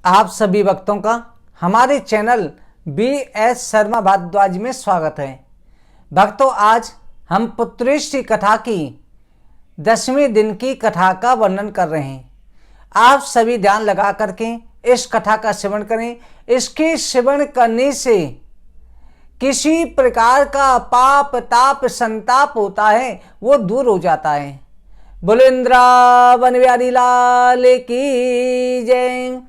आप सभी भक्तों का हमारे चैनल बी.एस. शर्मा भारद्वाज में स्वागत है। भक्तों, आज हम पुत्रेष्टि कथा की 10वें दिन की कथा का वर्णन कर रहे हैं। आप सभी ध्यान लगा करके इस कथा का श्रवण करें। इसके श्रवण करने से किसी प्रकार का पाप ताप संताप होता है वो दूर हो जाता है। बोलो इंद्रावन बिहारी लाल की जय।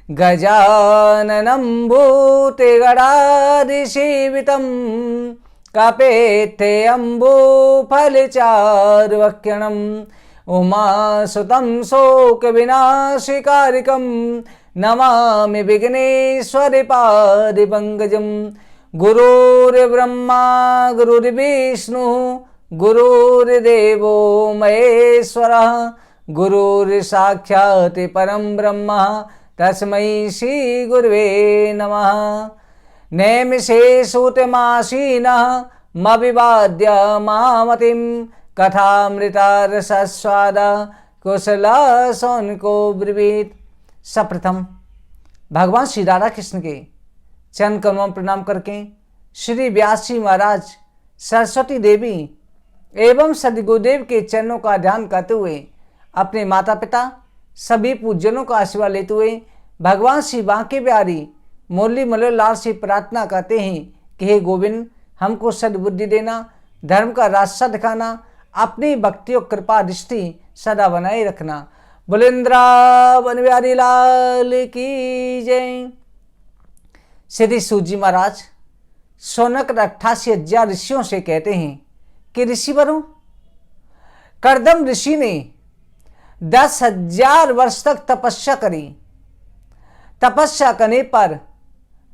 गजाननं भूतगणाधिसेवितं कपेत्थेऽम्बुफलचारुभक्षणम् उमासुतं शोकविनाशकारिकं नमामि विघ्नेश्वरपादपङ्कजं। गुरुर्ब्रह्मा गुरुर्विष्णुः गुरुर्देवो महेश्वरः गुरुर्साक्षात् परं ब्रह्म तस्मै श्री गुरुवे नमः। नैमिषेषुतमासीनः मविवाद्य मामतिं कथामृतारसस्वाद कुशलासौनको ब्रवीत। सप्रथम भगवान श्री राधा कृष्ण के चरण कमलों में प्रणाम करके श्री व्यास जी महाराज, सरस्वती देवी एवं सदगुरुदेव के चरणों का ध्यान करते हुए अपने माता पिता सभी पूज्यनों का आशीर्वाद लेते हुए भगवान श्री बांके बिहारी मुरली मनोहर लाल से प्रार्थना करते हैं कि हे गोविंद, हमको सद्बुद्धि देना, धर्म का रास्ता दिखाना, अपनी भक्ति और कृपा दृष्टि सदा बनाए रखना। बोलो इंद्रावन बिहारी लाल की जय। श्री सूजी महाराज शौनक 88,000 ऋषियों से कहते हैं कि ऋषिवरों, कर्दम ऋषि ने 10,000 वर्ष तक तपस्या करी। तपस्या करने पर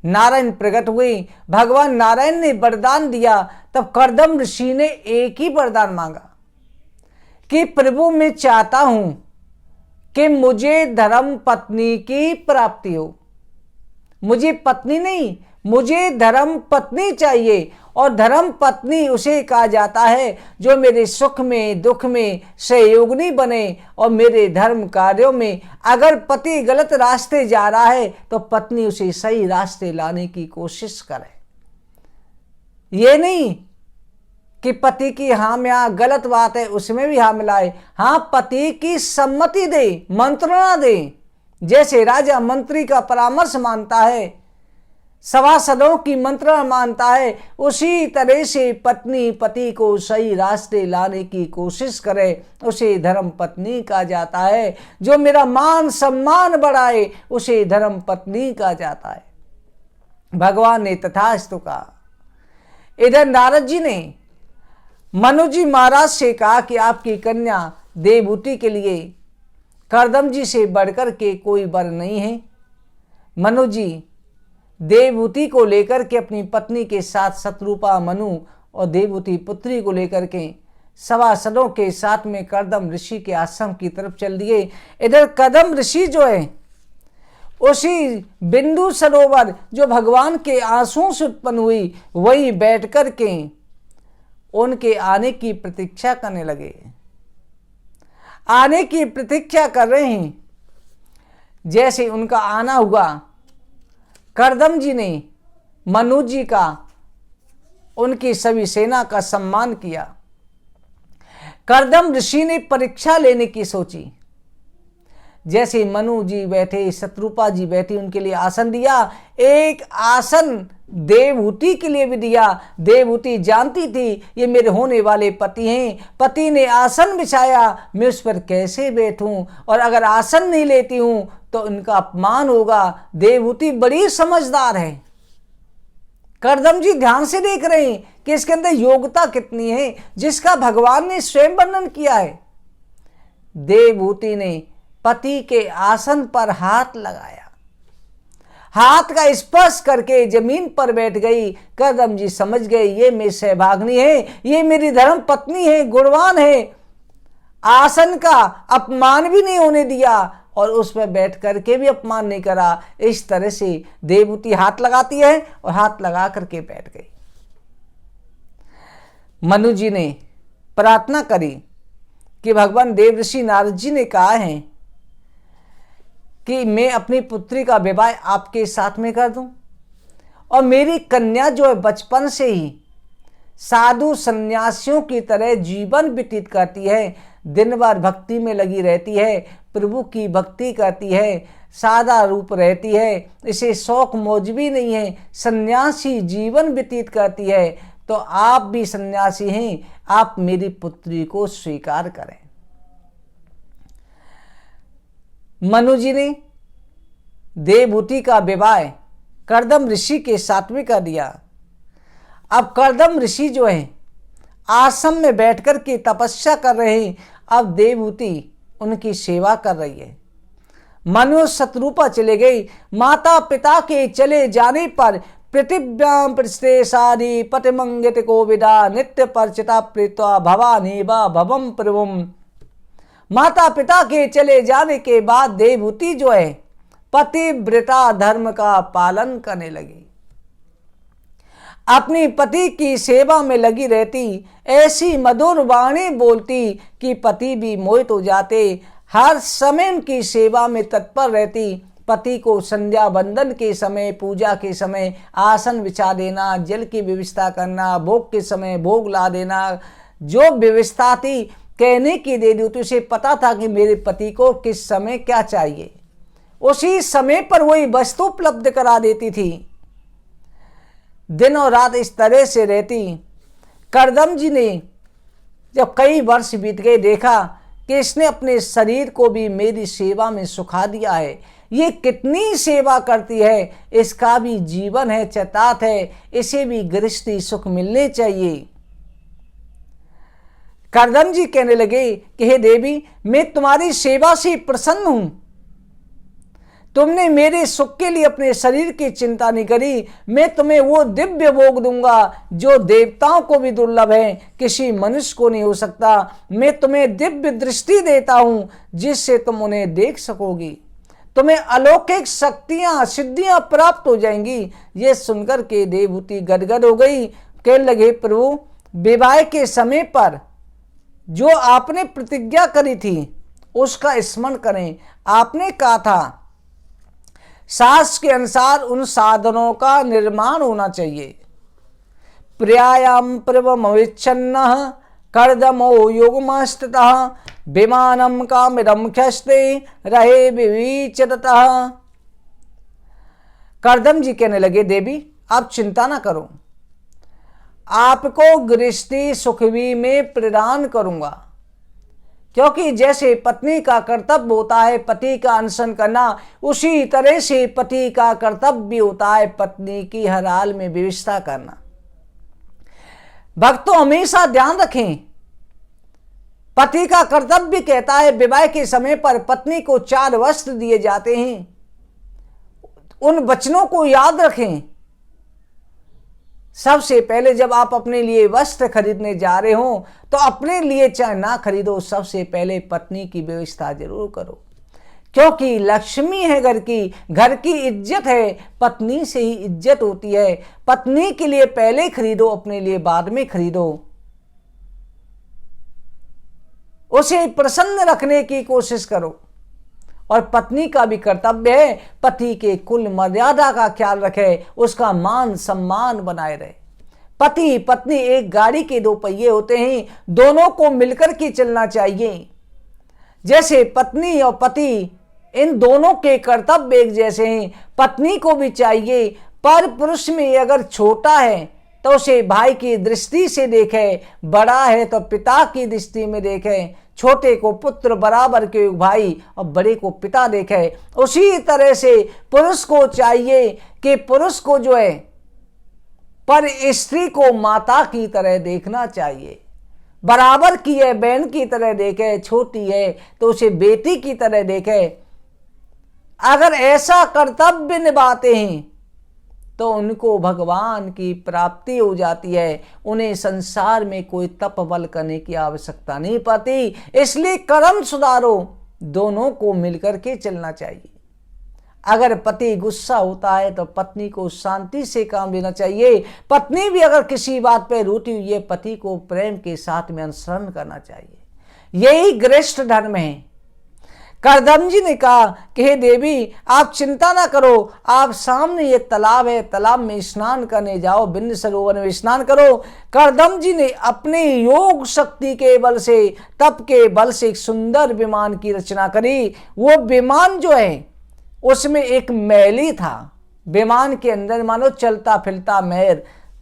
नारायण प्रकट हुए। भगवान नारायण ने वरदान दिया। तब कर्दम ऋषि ने एक ही वरदान मांगा कि प्रभु, मैं चाहता हूं कि मुझे धर्म पत्नी की प्राप्ति हो। मुझे पत्नी नहीं, मुझे धर्म पत्नी चाहिए। और धर्म पत्नी उसे कहा जाता है जो मेरे सुख में दुख में सहयोगिनी बने और मेरे धर्म कार्यों में, अगर पति गलत रास्ते जा रहा है तो पत्नी उसे सही रास्ते लाने की कोशिश करे। ये नहीं कि पति की हाँ में हाँ गलत बात है उसमें भी हाँ मिलाए। हाँ, पति की सम्मति दे, मंत्रणा दे। जैसे राजा मंत्री का परामर्श मानता है, सभासदों की मंत्रणा मानता है, उसी तरह से पत्नी पति को सही रास्ते लाने की कोशिश करे, उसे धर्म पत्नी कहा जाता है। जो मेरा मान सम्मान बढ़ाए उसे धर्म पत्नी कहा जाता है। भगवान ने तथास्तु कहा। इधर नारद जी ने मनु जी महाराज से कहा कि आपकी कन्या देवहूति के लिए कर्दम जी से बढ़कर के कोई वर नहीं है। मनु जी देवहूति को लेकर के अपनी पत्नी के साथ शत्रुपा मनु और देवहूति पुत्री को लेकर के सभासदों के साथ में कर्दम ऋषि के आश्रम की तरफ चल दिए। इधर कर्दम ऋषि जो है उसी बिंदु सरोवर जो भगवान के आंसुओं से उत्पन्न हुई वही बैठ कर के उनके आने की प्रतीक्षा करने लगे। आने की प्रतीक्षा कर रहे हैं। जैसे उनका आना हुआ, कर्दम जी ने मनु जी का, उनकी सभी सेना का सम्मान किया। कर्दम ऋषि ने परीक्षा लेने की सोची। जैसे मनु जी बैठे, शत्रुपा जी बैठी, उनके लिए आसन दिया। एक आसन देवहूति के लिए भी दिया। देवहूति जानती थी ये मेरे होने वाले पति हैं। पति ने आसन बिछाया, मैं उस पर कैसे बैठूं, और अगर आसन नहीं लेती हूं तो इनका अपमान होगा। देवहूति बड़ी समझदार है। कर्दम जी ध्यान से देख रहे हैं कि इसके अंदर योग्यता कितनी है, जिसका भगवान ने स्वयं वर्णन किया है। देवहूति ने पति के आसन पर हाथ लगाया, हाथ का स्पर्श करके जमीन पर बैठ गई। कर्दम जी समझ गए ये मेरी सहभागिनी है, ये मेरी धर्म पत्नी है, गुणवान है। आसन का अपमान भी नहीं होने दिया और उस पर बैठ करके भी अपमान नहीं करा। इस तरह से देवहूति हाथ लगाती है और हाथ लगा करके बैठ गई। मनु जी ने प्रार्थना करी कि भगवान देव ऋषि नारद जी ने कहा है कि मैं अपनी पुत्री का विवाह आपके साथ में कर दूं, और मेरी कन्या जो है बचपन से ही साधु सन्यासियों की तरह जीवन व्यतीत करती है, दिन भर भक्ति में लगी रहती है, प्रभु की भक्ति करती है, सादा रूप रहती है, इसे शौक मौज भी नहीं है, सन्यासी जीवन व्यतीत करती है, तो आप भी सन्यासी हैं, आप मेरी पुत्री को स्वीकार करें। मनु जी ने देवहूति का विवाह कर्दम ऋषि के साथ में कर दिया। अब कर्दम ऋषि जो है आश्रम में बैठकर के तपस्या कर रहे हैं, अब देवहूति उनकी सेवा कर रही है। मनु शत्रुपा चले गई। माता पिता के चले जाने पर पृथिव्यां पृष्ठे सारी पतिमंगित कोविदा नित्य परिचिता प्रीत्वा भवानी वा भवम प्रभुम। माता पिता के चले जाने के बाद देवहूति जो है पतिव्रता धर्म का पालन करने लगी, अपनी पति की सेवा में लगी रहती, ऐसी मधुर वाणी बोलती कि पति भी मोहित हो जाते, हर समय उनकी सेवा में तत्पर रहती। पति को संध्या वंदन के समय, पूजा के समय आसन बिछा देना, जल की व्यवस्था करना, भोग के समय भोग ला देना, जो व्यवस्था थी कहने की दे दी। उसे पता था कि मेरे पति को किस समय क्या चाहिए, उसी समय पर वही वस्तु उपलब्ध करा देती थी। दिन और रात इस तरह से रहती। कर्दम जी ने जब कई वर्ष बीत गए, देखा कि इसने अपने शरीर को भी मेरी सेवा में सुखा दिया है, ये कितनी सेवा करती है, इसका भी जीवन है, चैतात है, इसे भी गृहस्थी सुख मिलने चाहिए। कर्दम जी कहने लगे कि हे देवी, मैं तुम्हारी सेवा से प्रसन्न हूं, तुमने मेरे सुख के लिए अपने शरीर की चिंता नहीं करी, मैं तुम्हें वो दिव्य भोग दूंगा जो देवताओं को भी दुर्लभ है, किसी मनुष्य को नहीं हो सकता। मैं तुम्हें दिव्य दृष्टि देता हूं जिससे तुम उन्हें देख सकोगी, तुम्हें अलौकिक शक्तियां सिद्धियां प्राप्त हो जाएंगी। ये सुनकर के देवहूति गदगद हो गई, कहने लगे प्रभु, विवाह के समय पर जो आपने प्रतिज्ञा करी थी उसका स्मरण करें। आपने कहा था शास्त्र के अनुसार उन साधनों का निर्माण होना चाहिए। प्रियायाम प्रवमविच्छन्न कर्दमो युगमस्ततः विमानम कामिदं ख्यस्ते रहे विविचततः। कर्दम जी कहने लगे, देवी आप चिंता ना करो, आपको गृहस्थी सुखवी में प्रदान करूंगा, क्योंकि जैसे पत्नी का कर्तव्य होता है पति का अनशन करना, उसी तरह से पति का कर्तव्य भी होता है पत्नी की हर हाल में व्यवस्था करना। भक्तों हमेशा ध्यान रखें, पति का कर्तव्य कहता है विवाह के समय पर पत्नी को 4 वस्त्र दिए जाते हैं, उन वचनों को याद रखें। सबसे पहले जब आप अपने लिए वस्त्र खरीदने जा रहे हो तो अपने लिए चाहे ना खरीदो, सबसे पहले पत्नी की व्यवस्था जरूर करो, क्योंकि लक्ष्मी है घर की इज्जत है, पत्नी से ही इज्जत होती है। पत्नी के लिए पहले खरीदो, अपने लिए बाद में खरीदो। उसे प्रसन्न रखने की कोशिश करो, और पत्नी का भी कर्तव्य है पति के कुल मर्यादा का ख्याल रखे, उसका मान सम्मान बनाए रहे। पति पत्नी एक गाड़ी के 2 पहिए होते हैं, दोनों को मिलकर के चलना चाहिए। जैसे पत्नी और पति इन दोनों के कर्तव्य एक जैसे हैं, पत्नी को भी चाहिए पर पुरुष में अगर छोटा है तो उसे भाई की दृष्टि से देखे, बड़ा है तो पिता की दृष्टि में देखे, छोटे को पुत्र बराबर के भाई और बड़े को पिता देखे। उसी तरह से पुरुष को चाहिए कि पुरुष को जो है पर स्त्री को माता की तरह देखना चाहिए, बराबर की है बहन की तरह देखे, छोटी है तो उसे बेटी की तरह देखे। अगर ऐसा कर्तव्य निभाते हैं तो उनको भगवान की प्राप्ति हो जाती है, उन्हें संसार में कोई तप बल करने की आवश्यकता नहीं पड़ती। इसलिए कर्म सुधारो, दोनों को मिलकर के चलना चाहिए। अगर पति गुस्सा होता है तो पत्नी को शांति से काम लेना चाहिए, पत्नी भी अगर किसी बात पर रूठी हुई है पति को प्रेम के साथ में अनुसरण करना चाहिए। यही गृहस्थ धर्म है। करदम जी ने कहा कि हे देवी, आप चिंता ना करो, आप सामने ये तालाब है, तालाब में स्नान करने जाओ, बिंद सरोवर में स्नान करो। करदम जी ने अपने योग शक्ति के बल से, तप के बल से एक सुंदर विमान की रचना करी। वो विमान जो है उसमें एक महल ही था। विमान के अंदर मानो चलता फिरता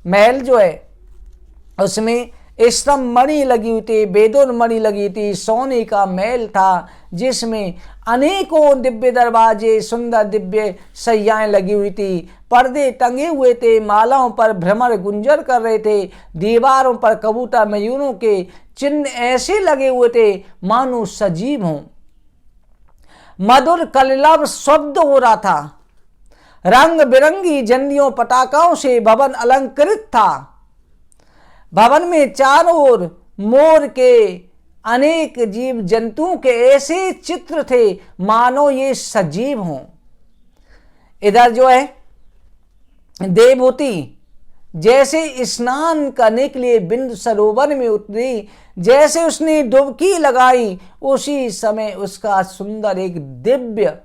महल जो है उसमें स्तंभ मणि लगी हुई थी, बेदोन मणि लगी थी, सोने का महल था जिसमें अनेकों दिव्य दरवाजे, सुंदर दिव्य सैयाएं लगी हुई थी, पर्दे टंगे हुए थे, मालाओं पर भ्रमर गुंजर कर रहे थे, दीवारों पर कबूतर मयूरों के चिन्ह ऐसे लगे हुए थे मानो सजीव हों। मधुर कलरव शब्द हो रहा था, रंग बिरंगी झंडियों पटाखाओं से भवन अलंकृत था। भवन में चारों ओर मोर के, अनेक जीव जंतुओं के ऐसे चित्र थे मानो ये सजीव हों। इधर जो है देवहूति जैसे स्नान करने के लिए बिंदु सरोवर में उतरी, जैसे उसने डुबकी लगाई, उसी समय उसका सुंदर एक दिव्य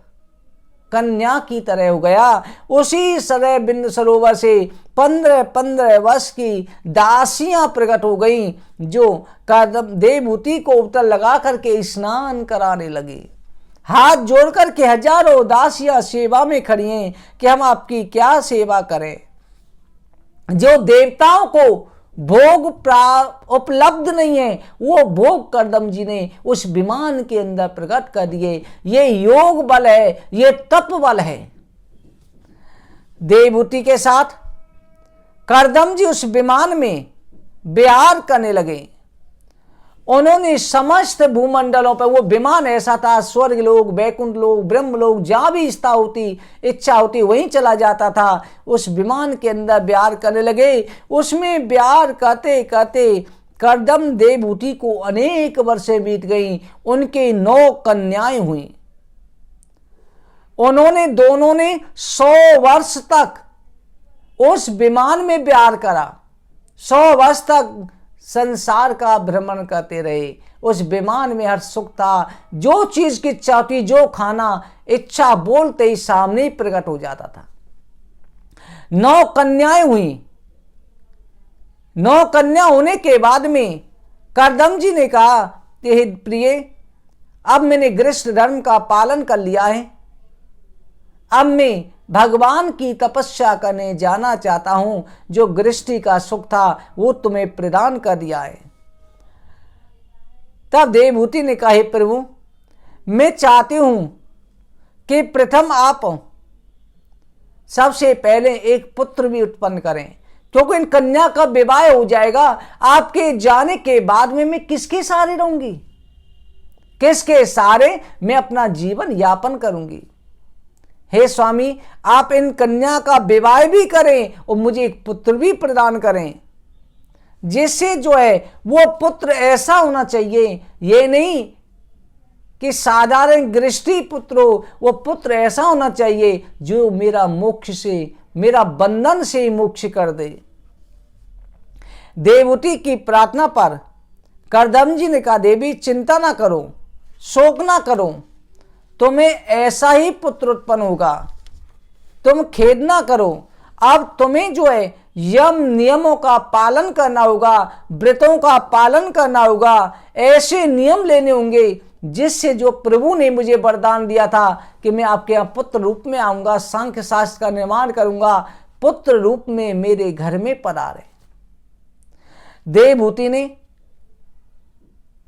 कन्या की तरह हो गया। उसी समय बिंदु सरोवर से 15-15 वर्ष की दासियां प्रकट हो गईं, जो करदम देवहूति को उतर लगा करके स्नान कराने लगी। हाथ जोड़ करके हजारों दासियां सेवा में खड़ी हैं कि हम आपकी क्या सेवा करें। जो देवताओं को भोग उपलब्ध नहीं है, वो भोग करदम जी ने उस विमान के अंदर प्रकट कर दिए। ये योग बल है, ये तप बल है। देवहूति के साथ करदम जी उस विमान में विहार करने लगे। उन्होंने समस्त भूमंडलों पर, वो विमान ऐसा था, स्वर्ग लोग, वैकुंठ लोग, ब्रह्म लोग, जहां भी इच्छा होती वहीं चला जाता था। उस विमान के अंदर विहार करने लगे। उसमें विहार करते करते करदम देवहूति को अनेक वर्षें बीत गई। उनके 9 कन्याएं हुई। उन्होंने दोनों ने 100 वर्ष तक उस विमान में विहार करा। 100 वर्ष तक संसार का भ्रमण करते रहे। उस विमान में हर सुख था, जो चीज की इच्छा होती, जो खाना इच्छा बोलते ही सामने प्रकट हो जाता था। 9 कन्याएं हुई। 9 कन्या होने के बाद में करदम जी ने कहा कि हे प्रिय, अब मैंने गृहस्थ धर्म का पालन कर लिया है, अब मैं भगवान की तपस्या करने जाना चाहता हूं। जो गृहस्थी का सुख था वो तुम्हें प्रदान कर दिया है। तब देवहूति ने कहा, हे प्रभु, मैं चाहती हूं कि प्रथम आप सबसे पहले एक पुत्र भी उत्पन्न करें, क्योंकि इन कन्या का विवाह हो जाएगा। आपके जाने के बाद में मैं किसके सहारे रहूंगी, किसके सहारे मैं अपना जीवन यापन करूंगी। हे स्वामी, आप इन कन्या का विवाह भी करें और मुझे एक पुत्र भी प्रदान करें, जिससे जो है वो पुत्र ऐसा होना चाहिए, ये नहीं कि साधारण गृहस्थी पुत्र हो, वो पुत्र ऐसा होना चाहिए जो मेरा मोक्ष से, मेरा बंधन से मोक्ष कर दे। देवहूति की प्रार्थना पर करदम जी ने कहा, देवी चिंता ना करो, शोक ना करो, तुम्हें ऐसा ही पुत्र उत्पन्न होगा, तुम खेद ना करो। अब तुम्हें जो है यम नियमों का पालन करना होगा, व्रतों का पालन करना होगा, ऐसे नियम लेने होंगे जिससे जो प्रभु ने मुझे वरदान दिया था कि मैं आपके यहाँ पुत्र रूप में आऊंगा, सांख्य शास्त्र का निर्माण करूंगा, पुत्र रूप में मेरे घर में पधारे। देवहूति ने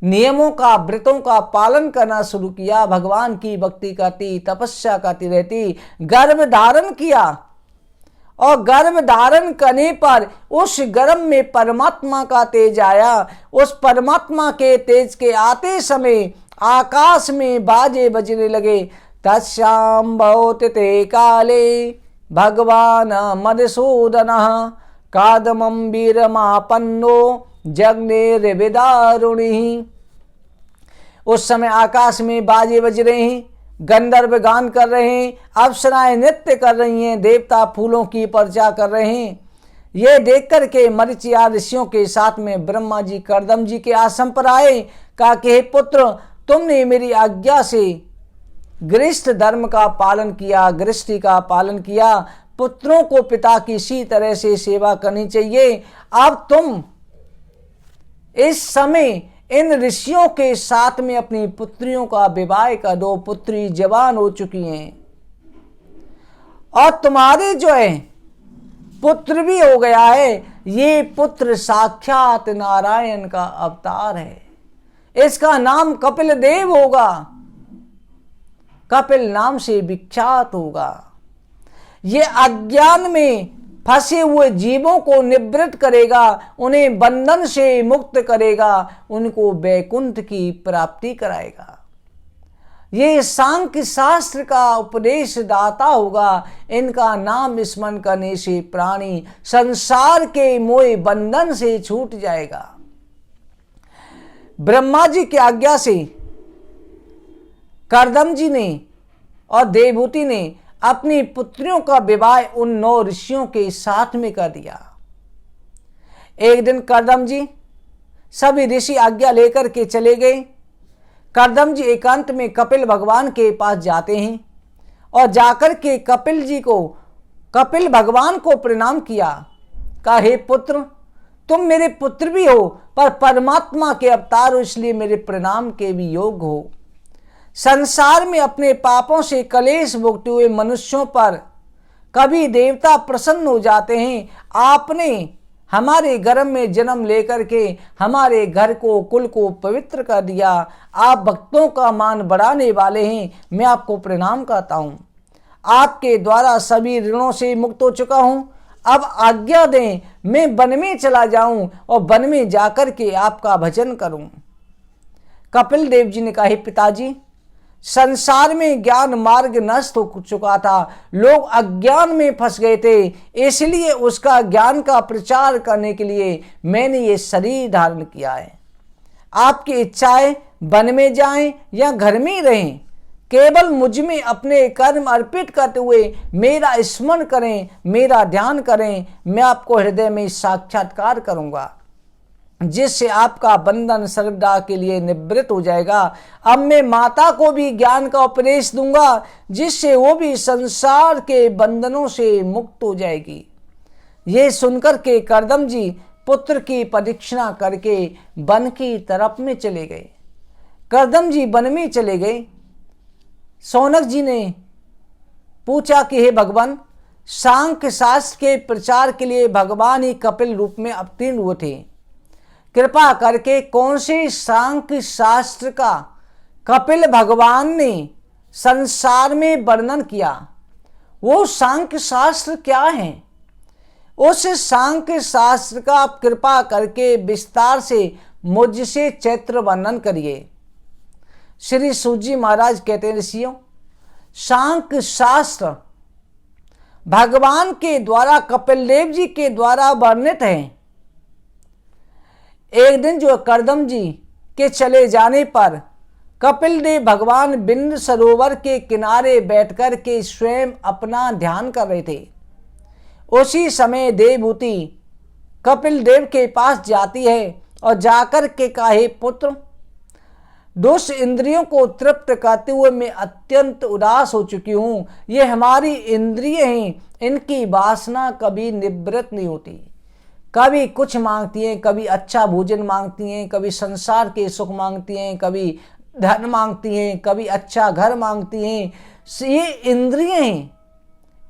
नियमों का, व्रतों का पालन करना शुरू किया। भगवान की भक्ति करती, तपस्या करती रहती, गर्भ धारण किया और गर्भ धारण करने पर उस गर्भ में परमात्मा का तेज आया। उस परमात्मा के तेज के आते समय आकाश में बाजे बजने लगे। तस्याम भवति ते काले भगवान मधुसूदनः कादमं वीरमापन्नो जग्नेर्विदारुणिः। उस समय आकाश में बाजे बज रहे हैं, गंधर्व गान कर रहे हैं, अप्सराएं नृत्य कर रही हैं, देवता फूलों की पर्चा कर रहे हैं। ये देख करके मरीचिया ऋषियों के साथ में ब्रह्मा जी करदम जी के आश्रम पर आए। कहा कि हे पुत्र, तुमने मेरी आज्ञा से गृहस्थ धर्म का पालन किया, गृहस्थी का पालन किया, पुत्रों को पिता की इसी तरह से सेवा करनी चाहिए। अब तुम इस समय इन ऋषियों के साथ में अपनी पुत्रियों का विवाह कर दो। पुत्री जवान हो चुकी हैं और तुम्हारे जो है पुत्र भी हो गया है। ये पुत्र साक्षात नारायण का अवतार है। इसका नाम कपिल देव होगा, कपिल नाम से विख्यात होगा। ये अज्ञान में फंसे हुए जीवों को निवृत्त करेगा, उन्हें बंधन से मुक्त करेगा, उनको वैकुंठ की प्राप्ति कराएगा। ये सांख्य शास्त्र का उपदेश दाता होगा। इनका नाम स्मरण करने से प्राणी संसार के मोह बंधन से छूट जाएगा। ब्रह्मा जी की आज्ञा से कर्दम जी ने और देवहूति ने अपनी पुत्रियों का विवाह उन 9 ऋषियों के साथ में कर दिया। एक दिन कर्दम जी सभी ऋषि आज्ञा लेकर के चले गए। कर्दम जी एकांत में कपिल भगवान के पास जाते हैं और जाकर के कपिल भगवान को प्रणाम किया। कहा, हे पुत्र, तुम मेरे पुत्र भी हो पर परमात्मा के अवतार हो, इसलिए मेरे प्रणाम के भी योग्य हो। संसार में अपने पापों से कलेश भोगते हुए मनुष्यों पर कभी देवता प्रसन्न हो जाते हैं। आपने हमारे गर्भ में जन्म लेकर के हमारे घर को, कुल को पवित्र कर दिया। आप भक्तों का मान बढ़ाने वाले हैं, मैं आपको प्रणाम करता हूँ। आपके द्वारा सभी ऋणों से मुक्त हो चुका हूँ। अब आज्ञा दें, मैं वन में चला जाऊं और वन में जाकर के आपका भजन करूं। कपिल देव जी ने कहा, पिताजी, संसार में ज्ञान मार्ग नष्ट हो चुका था, लोग अज्ञान में फंस गए थे, इसलिए उसका ज्ञान का प्रचार करने के लिए मैंने ये शरीर धारण किया है। आपकी इच्छाएं वन में जाएं या घर में रहें, केवल मुझ में अपने कर्म अर्पित करते हुए मेरा स्मरण करें, मेरा ध्यान करें। मैं आपको हृदय में साक्षात्कार करूंगा, जिससे आपका बंधन सर्वदा के लिए निवृत्त हो जाएगा। अब मैं माता को भी ज्ञान का उपदेश दूंगा, जिससे वो भी संसार के बंधनों से मुक्त हो जाएगी। ये सुनकर के कर्दम जी पुत्र की परीक्षा करके वन की तरफ में चले गए। कर्दम जी वन में चले गए। सौनक जी ने पूछा कि हे भगवान, सांख्य शास्त्र के प्रचार के लिए भगवान ही कपिल रूप में अवतीर्ण हुए थे। कृपा करके कौन से सांख्य शास्त्र का कपिल भगवान ने संसार में वर्णन किया, वो सांख्य शास्त्र क्या है? उस सांख्य शास्त्र का आप कृपा करके विस्तार से मुझसे चैत्र वर्णन करिए। श्री सूजी महाराज कहते हैं, ऋषियों, सांख्य शास्त्र भगवान के द्वारा, कपिल देव जी के द्वारा वर्णित है। एक दिन जो कर्दम जी के चले जाने पर कपिल देव भगवान बिंद सरोवर के किनारे बैठकर के स्वयं अपना ध्यान कर रहे थे। उसी समय देवहूति कपिल देव के पास जाती है और जाकर के कहा, हे पुत्र, दुष्ट इंद्रियों को तृप्त करते हुए मैं अत्यंत उदास हो चुकी हूँ। ये हमारी इंद्रिय हैं, इनकी वासना कभी निवृत्त नहीं होती। कभी कुछ मांगती हैं, कभी अच्छा भोजन मांगती हैं, कभी संसार के सुख मांगती हैं, कभी धन मांगती हैं, कभी अच्छा घर मांगती हैं। ये इंद्रिय हैं।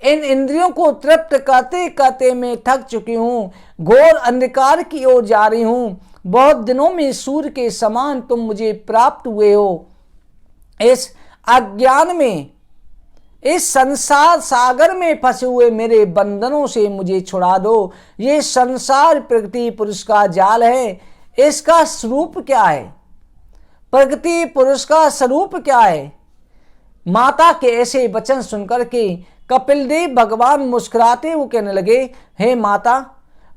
इन इंद्रियों को तृप्त करते करते मैं थक चुकी हूँ, घोर अंधकार की ओर जा रही हूँ। बहुत दिनों में सूर्य के समान तुम मुझे प्राप्त हुए हो। इस अज्ञान में, इस संसार सागर में फंसे हुए मेरे बंधनों से मुझे छुड़ा दो। ये संसार प्रकृति पुरुष का जाल है। इसका स्वरूप क्या है? प्रकृति पुरुष का स्वरूप क्या है? माता के ऐसे वचन सुनकर के कपिल देव भगवान मुस्कुराते हुए कहने लगे, हे माता,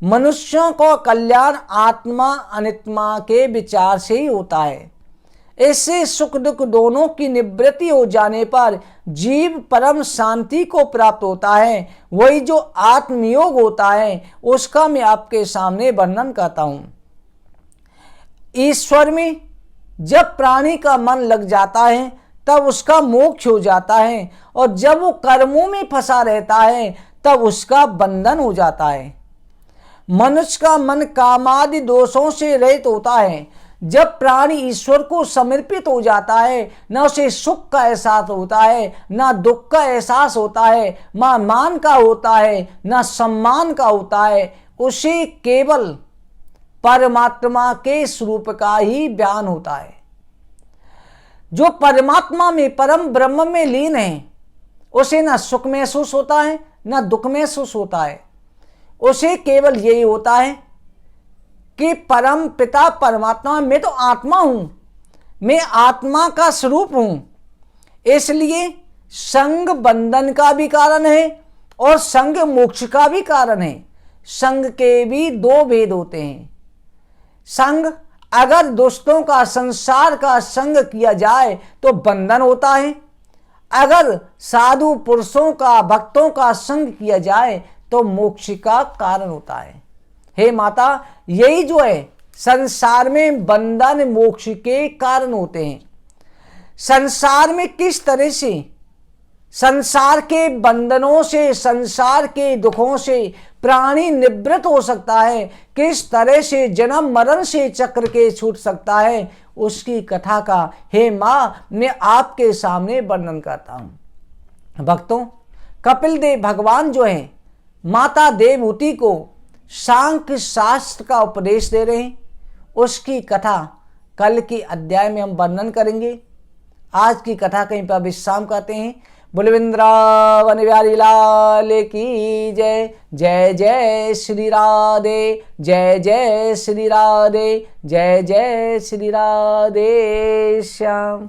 मनुष्यों को कल्याण आत्मा अनित्मा के विचार से ही होता है। इससे सुख दुख दोनों की निवृत्ति हो जाने पर जीव परम शांति को प्राप्त होता है। वही जो आत्मयोग होता है, उसका मैं आपके सामने वर्णन करता हूं। ईश्वर में जब प्राणी का मन लग जाता है, तब उसका मोक्ष हो जाता है, और जब वो कर्मों में फंसा रहता है तब उसका बंधन हो जाता है। मनुष्य का मन कामादि दोषों से रहित होता है। जब प्राणी ईश्वर को समर्पित हो जाता है, न उसे सुख का एहसास होता है, न दुख का एहसास होता है, न मान का होता है, न सम्मान का होता है। उसे केवल परमात्मा के स्वरूप का ही ज्ञान होता है। जो परमात्मा में, परम ब्रह्म में लीन है, उसे न सुख महसूस होता है, न दुख महसूस होता है। उसे केवल यही होता है कि परम पिता परमात्मा, मैं तो आत्मा हूं, मैं आत्मा का स्वरूप हूं। इसलिए संग बंधन का भी कारण है और संग मोक्ष का भी कारण है। संग के भी दो भेद होते हैं। संग, अगर दोस्तों का, संसार का संग किया जाए तो बंधन होता है। अगर साधु पुरुषों का, भक्तों का संग किया जाए तो मोक्ष का कारण होता है। हे माता, यही जो है संसार में बंधन मोक्ष के कारण होते हैं। संसार में किस तरह से संसार के बंधनों से, संसार के दुखों से प्राणी निवृत्त हो सकता है, किस तरह से जन्म मरण से चक्र के छूट सकता है, उसकी कथा का हे माँ मैं आपके सामने वर्णन करता हूं। भक्तों, कपिल देव भगवान जो है माता देवहूति को सांख्य शास्त्र का उपदेश दे रहे हैं। उसकी कथा कल की अध्याय में हम वर्णन करेंगे। आज की कथा कहीं पर विश्राम करते हैं। बोले वृंदावन बिहारी लाल की जय। जय जय श्री राधे, जय जय श्री राधे, जय जय श्री राधे श्याम।